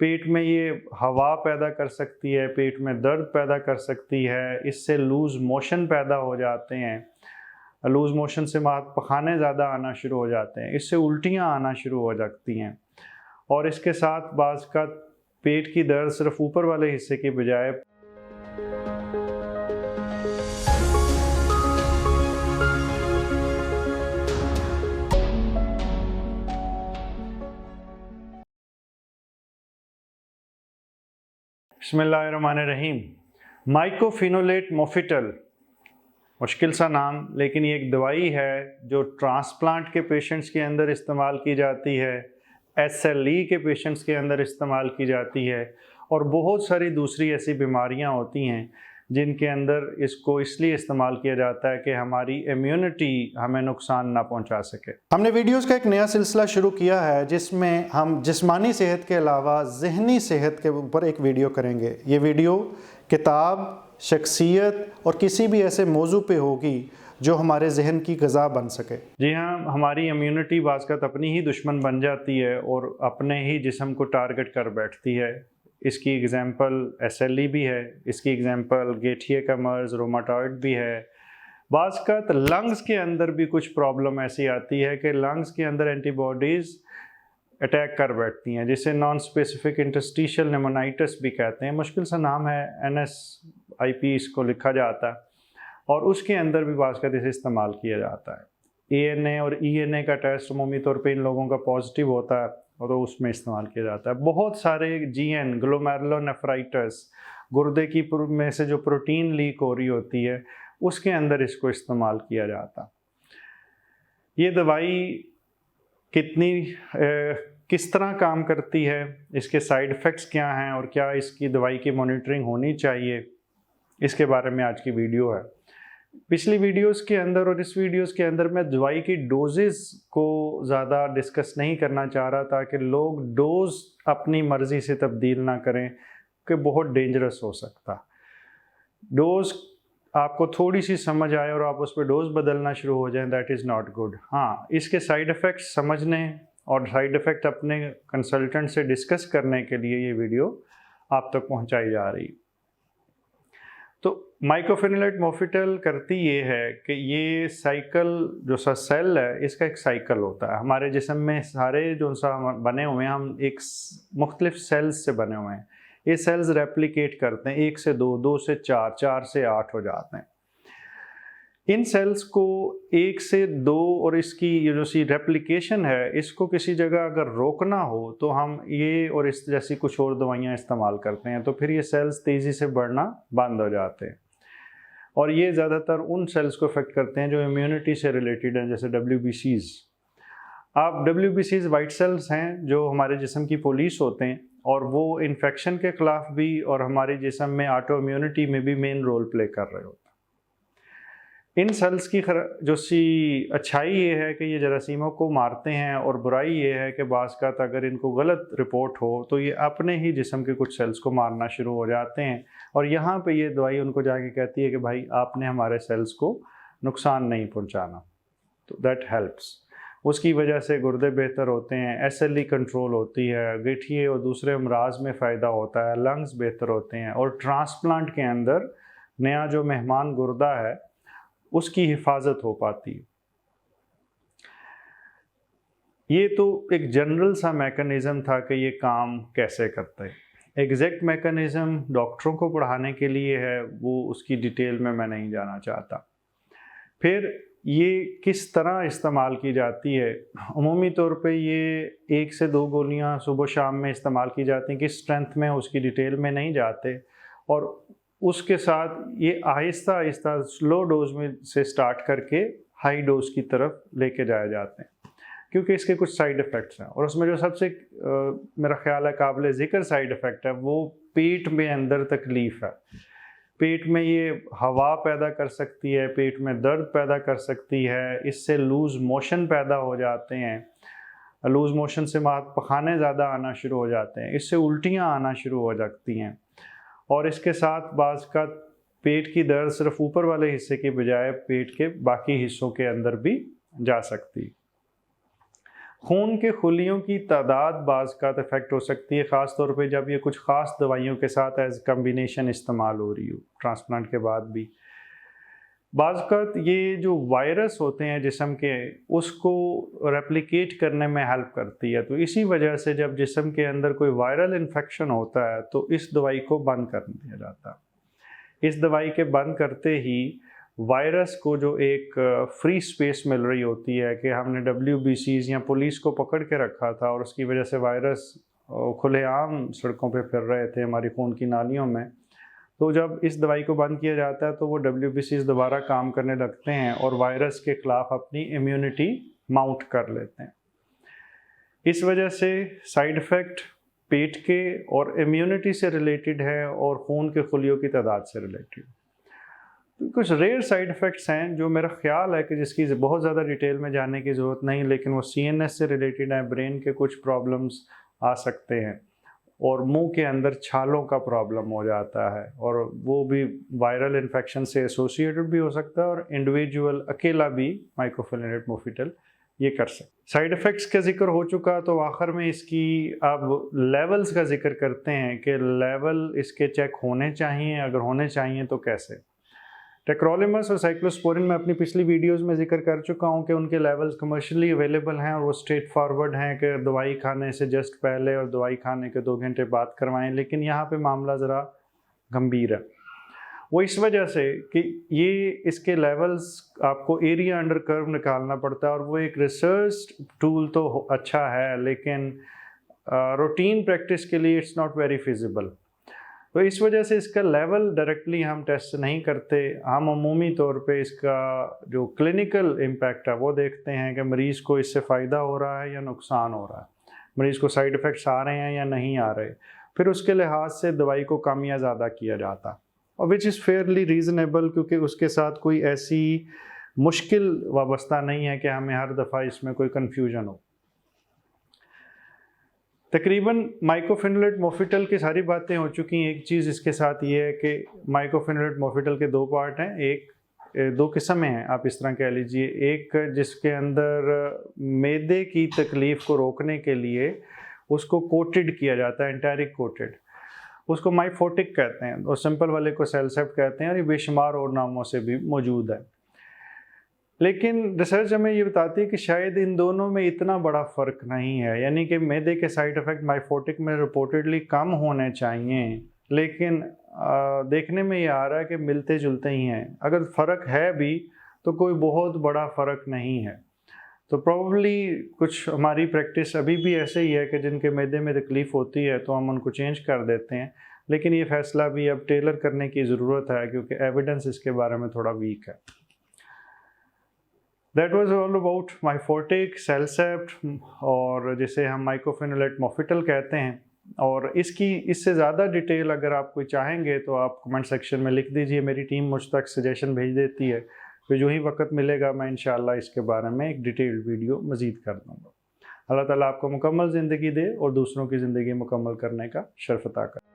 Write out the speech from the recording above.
पेट में ये हवा पैदा कर सकती है, पेट में दर्द पैदा कर सकती है, इससे लूज़ मोशन पैदा हो जाते हैं। लूज़ मोशन से पखाने ज़्यादा आना शुरू हो जाते हैं, इससे उल्टियाँ आना शुरू हो जाती हैं। और इसके साथ बाज़ का पेट की दर्द सिर्फ ऊपर वाले हिस्से की बजाय बिस्मिल्लाहिर्रहमानिर्रहीम। माइकोफिनोलेट मोफिटल, मुश्किल सा नाम, लेकिन ये एक दवाई है जो ट्रांसप्लांट के पेशेंट्स के अंदर इस्तेमाल की जाती है, SLE के पेशेंट्स के अंदर इस्तेमाल की जाती है, और बहुत सारी दूसरी ऐसी बीमारियां होती हैं जिनके अंदर इसको इसलिए इस्तेमाल किया जाता है कि हमारी इम्यूनिटी हमें नुकसान ना पहुंचा सके। हमने वीडियोस का एक नया सिलसिला शुरू किया है जिसमें हम जिस्मानी सेहत के अलावा ज़हनी सेहत के ऊपर एक वीडियो करेंगे। ये वीडियो किताब, शख्सियत और किसी भी ऐसे मौजू पे होगी जो हमारे जहन की ग़िज़ा बन सके। जी हाँ, हमारी इम्यूनिटी बाज़ अपनी ही दुश्मन बन जाती है और अपने ही जिस्म को टारगेट कर बैठती है। इसकी एग्ज़ाम्पल SLE भी है, इसकी एग्ज़ाम्पल गेठिए का मर्ज़, रोमाटॉइड भी है। बाज़ का लंग्स के अंदर भी कुछ प्रॉब्लम ऐसी आती है कि लंग्स के अंदर एंटीबॉडीज़ अटैक कर बैठती हैं, जिसे नॉन स्पेसिफिक इंटरस्टिशियल निमोनाइटिस भी कहते हैं। मुश्किल सा नाम है, NSIP इसको लिखा जाता है, और उसके अंदर भी बाज़ का इसे इस्तेमाल किया जाता है। ANA और ENA का टेस्ट अमूमी तौर पे इन लोगों का पॉजिटिव होता है और तो उसमें इस्तेमाल किया जाता है। बहुत सारे GN, ग्लोमेरुलोनेफ्राइटिस, गुर्दे की में से जो प्रोटीन लीक हो रही होती है उसके अंदर इसको इस्तेमाल किया जाता है। ये दवाई किस तरह काम करती है, इसके साइड इफ़ेक्ट्स क्या हैं और क्या इसकी दवाई की मॉनिटरिंग होनी चाहिए, इसके बारे में आज की वीडियो है। पिछली वीडियोस के अंदर और इस वीडियोस के अंदर मैं दवाई की डोजेस को ज़्यादा डिस्कस नहीं करना चाह रहा था कि लोग डोज अपनी मर्ज़ी से तब्दील ना करें, कि बहुत डेंजरस हो सकता। डोज आपको थोड़ी सी समझ आए और आप उस पर डोज बदलना शुरू हो जाएं, दैट इज़ नॉट गुड। हाँ, इसके साइड इफ़ेक्ट्स समझने और साइड इफ़ेक्ट अपने कंसल्टेंट से डिस्कस करने के लिए ये वीडियो आप तक पहुँचाई जा रही। तो माइकोफिनोलेट मोफिटल करती ये है कि ये साइकिल जो सा सेल है, इसका एक साइकिल होता है। हमारे जिस्म में सारे जो सा बने हुए हैं, हम एक मुख्तलिफ सेल्स से बने हुए हैं। ये सेल्स रेप्लिकेट करते हैं, 1 से 2, 2 से 4, 4 से 8 हो जाते हैं। इन सेल्स को 1 से 2 और इसकी ये जो सी रेप्लिकेशन है, इसको किसी जगह अगर रोकना हो तो हम ये और इस जैसी कुछ और दवाइयाँ इस्तेमाल करते हैं, तो फिर ये सेल्स तेज़ी से बढ़ना बंद हो जाते हैं। और ये ज़्यादातर उन सेल्स को इफेक्ट करते हैं जो इम्यूनिटी से रिलेटेड हैं, जैसे WBCs। आप WBCs वाइट सेल्स हैं जो हमारे जिस्म की पुलिस होते हैं, और वो इन्फेक्शन के ख़िलाफ़ भी और हमारे जिस्म में ऑटो इम्यूनिटी में भी मेन रोल प्ले कर रहे होते हैं। इन सेल्स की जो सी अच्छाई ये है कि ये जरासीमों को मारते हैं, और बुराई ये है कि बाज़ का अगर इनको गलत रिपोर्ट हो तो ये अपने ही जिस्म के कुछ सेल्स को मारना शुरू हो जाते हैं, और यहाँ पे ये दवाई उनको जाके कहती है कि भाई आपने हमारे सेल्स को नुकसान नहीं पहुँचाना, तो दैट हेल्प्स। उसकी वजह से गुर्दे बेहतर होते हैं, SLE कंट्रोल होती है, गठिए और दूसरे अमराज में फ़ायदा होता है, लंग्स बेहतर होते हैं, और ट्रांसप्लांट के अंदर नया जो मेहमान गुर्दा है उसकी हिफाजत हो पाती है। ये तो एक जनरल सा मैकेनिज़्म था कि ये काम कैसे करता है। एग्जैक्ट मैकेनिज़्म डॉक्टरों को पढ़ाने के लिए है, वो उसकी डिटेल में मैं नहीं जाना चाहता। फिर ये किस तरह इस्तेमाल की जाती है, अमूमी तौर पे ये 1 से 2 गोलियां सुबह शाम में इस्तेमाल की जाती हैं। किस स्ट्रेंथ में उसकी डिटेल में नहीं जाते, और उसके साथ ये आहिस्ता आहिस्ता स्लो डोज में से स्टार्ट करके हाई डोज की तरफ लेके जाए जाते हैं, क्योंकि इसके कुछ साइड इफ़ेक्ट्स हैं। और उसमें जो सबसे मेरा ख्याल है काबिल ज़िक्र साइड इफ़ेक्ट है, वो पेट में अंदर तकलीफ़ है। पेट में ये हवा पैदा कर सकती है, पेट में दर्द पैदा कर सकती है, इससे लूज़ मोशन पैदा हो जाते हैं, लूज़ मोशन से पखाने ज़्यादा आना शुरू हो जाते हैं, इससे उल्टियाँ आना शुरू हो जाती हैं, और इसके साथ बाज़ का पेट की दर्द सिर्फ ऊपर वाले हिस्से की बजाय पेट के बाकी हिस्सों के अंदर भी जा सकती। खून के खुलियों की तादाद बाज़ का इफ़ेक्ट हो सकती है, ख़ास तौर पे जब ये कुछ ख़ास दवाइयों के साथ एज़ कम्बिनेशन इस्तेमाल हो रही हो ट्रांसप्लांट के बाद भी। बाज़ ये जो वायरस होते हैं जिस्म के, उसको रेप्लिकेट करने में हेल्प करती है। तो इसी वजह से जब जिस्म के अंदर कोई वायरल इन्फेक्शन होता है तो इस दवाई को बंद कर दिया जाता है। इस दवाई के बंद करते ही वायरस को जो एक फ्री स्पेस मिल रही होती है कि हमने WBCs या पुलिस को पकड़ के रखा था और उसकी वजह से वायरस खुलेआम सड़कों पे फिर रहे थे हमारी खून की नालियों में। तो जब इस दवाई को बंद किया जाता है तो वो WBCs दोबारा काम करने लगते हैं और वायरस के ख़िलाफ़ अपनी इम्यूनिटी माउंट कर लेते हैं। इस वजह से साइड इफ़ेक्ट पेट के और इम्यूनिटी से रिलेटेड है और खून के खुलियों की तादाद से रिलेटेड। तो कुछ रेयर साइड इफ़ेक्ट्स हैं जो मेरा ख़्याल है कि जिसकी बहुत ज़्यादा डिटेल में जाने की ज़रूरत नहीं, लेकिन वो CNS से रिलेटेड है। ब्रेन के कुछ प्रॉब्लम्स आ सकते हैं और मुंह के अंदर छालों का प्रॉब्लम हो जाता है और वो भी वायरल इन्फेक्शन से एसोसिएटेड भी हो सकता है और इंडिविजुअल अकेला भी माइक्रोफिलामेंट मोफिटल ये कर सकते। साइड इफ़ेक्ट्स का जिक्र हो चुका, तो आखिर में इसकी अब लेवल्स का जिक्र करते हैं कि लेवल इसके चेक होने चाहिए, अगर होने चाहिए तो कैसे। टेक्रोलिमस और साइक्लोस्पोरिन में अपनी पिछली वीडियोस में जिक्र कर चुका हूं कि उनके लेवल्स कमर्शियली अवेलेबल हैं और वो स्ट्रेट फॉरवर्ड हैं कि दवाई खाने से जस्ट पहले और दवाई खाने के 2 घंटे बाद करवाएं। लेकिन यहाँ पे मामला ज़रा गंभीर है, वो इस वजह से कि ये इसके लेवल्स आपको एरिया अंडर कर्व निकालना पड़ता है और वो एक रिसर्च टूल तो अच्छा है, लेकिन रूटीन प्रैक्टिस के लिए इट्स नॉट वेरी फिजिबल। तो इस वजह से इसका लेवल डायरेक्टली हम टेस्ट नहीं करते। हम अमूमी तौर पे इसका जो क्लिनिकल इम्पैक्ट है वो देखते हैं कि मरीज़ को इससे फ़ायदा हो रहा है या नुकसान हो रहा है, मरीज़ को साइड इफ़ेक्ट्स आ रहे हैं या नहीं आ रहे। फिर उसके लिहाज से दवाई को कम या ज़्यादा किया जाता, और विच इज़ फेयरली रीज़नेबल, क्योंकि उसके साथ कोई ऐसी मुश्किल वाबस्ता नहीं है कि हमें हर दफ़ा इसमें कोई कन्फ्यूजन हो। तकरीबन माइक्रोफिनुलेट मोफिटल की सारी बातें हो चुकी हैं। एक चीज़ इसके साथ ये है कि माइक्रोफिनुलेट मोफिटल के 2 पार्ट हैं, एक 2 किस्में हैं आप इस तरह कह लीजिए। एक जिसके अंदर मैदे की तकलीफ़ को रोकने के लिए उसको कोटेड किया जाता है, एंटारिक कोटेड, उसको माइफोटिक कहते हैं, और सिंपल वाले को सेलसेप्ट कहते हैं, और ये बेशुमार और नामों से भी मौजूद है। लेकिन रिसर्च हमें ये बताती है कि शायद इन दोनों में इतना बड़ा फ़र्क नहीं है, यानी कि मैदे के साइड इफ़ेक्ट माइफोटिक में रिपोर्टेडली कम होने चाहिए, लेकिन देखने में ये आ रहा है कि मिलते जुलते ही हैं। अगर फ़र्क है भी तो कोई बहुत बड़ा फ़र्क नहीं है। तो प्रोबेबली कुछ हमारी प्रैक्टिस अभी भी ऐसे ही है कि जिनके मैदे में तकलीफ़ होती है तो हम उनको चेंज कर देते हैं, लेकिन ये फ़ैसला भी अब टेलर करने की ज़रूरत है क्योंकि एविडेंस इसके बारे में थोड़ा वीक है। That was all about माइफोटिक, सेलसेप्ट और जिसे हम माइक्रोफिनुलेट मोफिटल कहते हैं। और इसकी इससे ज़्यादा डिटेल अगर आप कोई चाहेंगे तो आप कमेंट सेक्शन में लिख दीजिए, मेरी टीम मुझ तक सजेशन भेज देती है। तो जो ही वक्त मिलेगा मैं इंशाअल्लाह इसके बारे में एक डिटेल्ड वीडियो मज़ीद कर दूँगा। अल्लाह ताला आपको मुकम्मल ज़िंदगी दे और दूसरों की ज़िंदगी मुकम्मल करने का शर्फ अता करे।